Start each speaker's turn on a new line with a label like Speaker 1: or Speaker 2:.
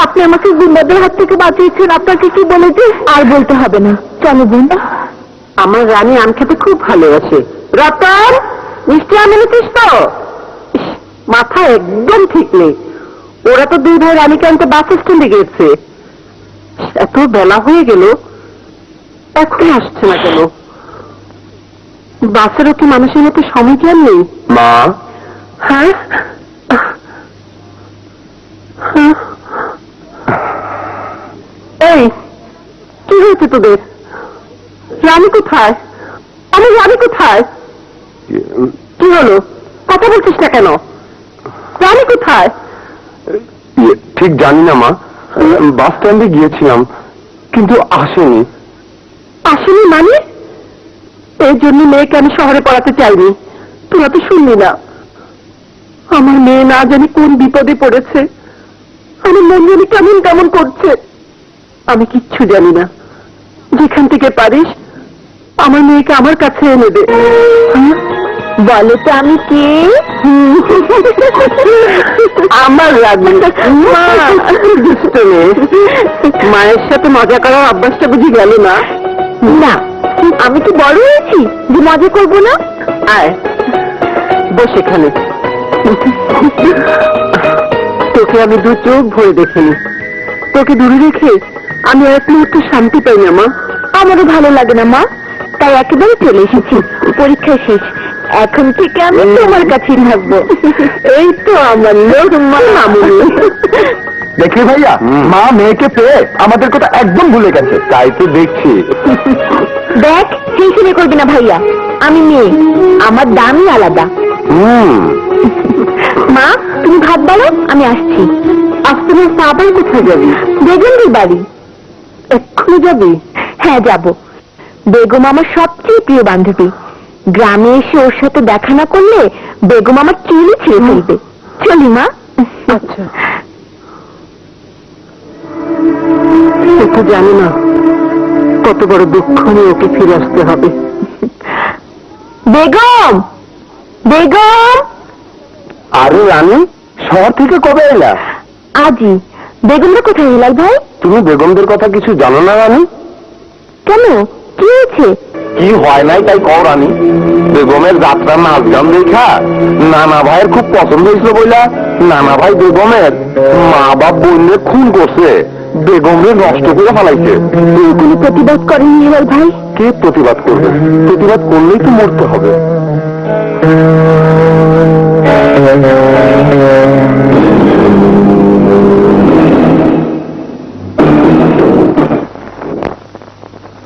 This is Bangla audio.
Speaker 1: আপনি আমাকে গুন্ডাদের হাত থেকে বাঁচিয়েছেন, আপনাকে কি বলেছে? আর বলতে হবে না, চলো বোন। আমার রানী আম খেতে খুব ভালোবাসে। রতন, মিষ্টি আম এনেছিস তো? মাথা একদম ঠিক নেই। ওরা তো দুই ভাই রানীকে আনতে বাস স্ট্যান্ডে গেছে। এত বেলা হয়ে গেল, এখন আসছে না কেন? বাসেরও কি মানুষের মতো সময় জ্ঞান নেই?
Speaker 2: মা,
Speaker 1: হ্যাঁ, এই কি হয়েছে তোদের? রানী কোথায়? আমার রানী কোথায়? কি হলো, কথা বলছিস না কেন? রানী কোথায়?
Speaker 2: ঠিক জানি না মা, বাস স্ট্যান্ডে গিয়েছিলাম কিন্তু আসেনি।
Speaker 1: আসেনি মানে? এই জন্য মেয়েকে আমি শহরে পড়াতে চাইনি। তোরা তো শুনলি না, আমার মেয়ে না জানি কোন বিপদে পড়েছে। আমার মন জানি কেমন কেমন করছে। আমি কিচ্ছু জানি না। যেখান থেকে পারিস আমার মেয়েকে আমার কাছে এনে দে। বলো তো আমি কে? আমার রানী মা। মায়ের সাথে মজা করার অভ্যাসটা বুঝি গেল না? না, আমি তো বড় হয়েছি যে মজা করবো না। আয় বস এখানে। তোকে আমি দু চোখ ভরে দেখিনি। তোকে দূরে রেখে আমি এক মুহূর্তে শান্তি পাই না মা। আমারও ভালো লাগে না মা, তাই একেবারে চলে এসেছি। পরীক্ষা শেষ, এখন থেকে আমি তোমার কাছেই থাকবো। এই তো আমার লোক মামুনি।
Speaker 2: দেখি ভাইয়া, মা মেয়েকে পেয়ে আমাদের কথা একদম ভুলে গেছে। তাই তো দেখছি।
Speaker 1: দেখ, সেই শুনে করবি না ভাইয়া। আমি মেয়ে, আমার দামই আলাদা। মা, তুমি ভাত বাড়ো, আমি আসছি। আজ তোমার বাবার কোথায় যাবি? বেগমদের বাড়ি। এক্ষুনি যাবি? হ্যাঁ, যাব। বেগম আমার সবচেয়ে প্রিয় বান্ধবী। গ্রামে এসে ওর সাথে দেখা না করলে বেগম আমার চুলই ছিঁড়ে ফেলবে। চলি মা। আচ্ছা। তো জানি না কত বড় দুঃখ নিয়ে ওকে ফিরে আসতে হবে। বেগম, বেগম।
Speaker 2: আরে রানী, শহর থেকে কবে এলা?
Speaker 1: আজই। বেগমরা কোথায় হিলাল ভাই?
Speaker 2: তুমি বেগমদের কথা কিছু জানো না রানী?
Speaker 1: কেন, কি হয়েছে?
Speaker 2: কি হয় নাই তাই কও রানী। বেগমের যাত্রা নাচ গান দেখা নানা ভাইয়ের খুব পছন্দ হয়েছিল বইলা নানা ভাই বেগমের মা বাপ বোনদের খুন করছে, বেগমের নষ্ট করে ফেলাইছে।
Speaker 1: তুমি কোনো প্রতিবাদ করেনি হিলাল ভাই?
Speaker 2: কে প্রতিবাদ করবে? প্রতিবাদ করলেই তো মরতে হবে।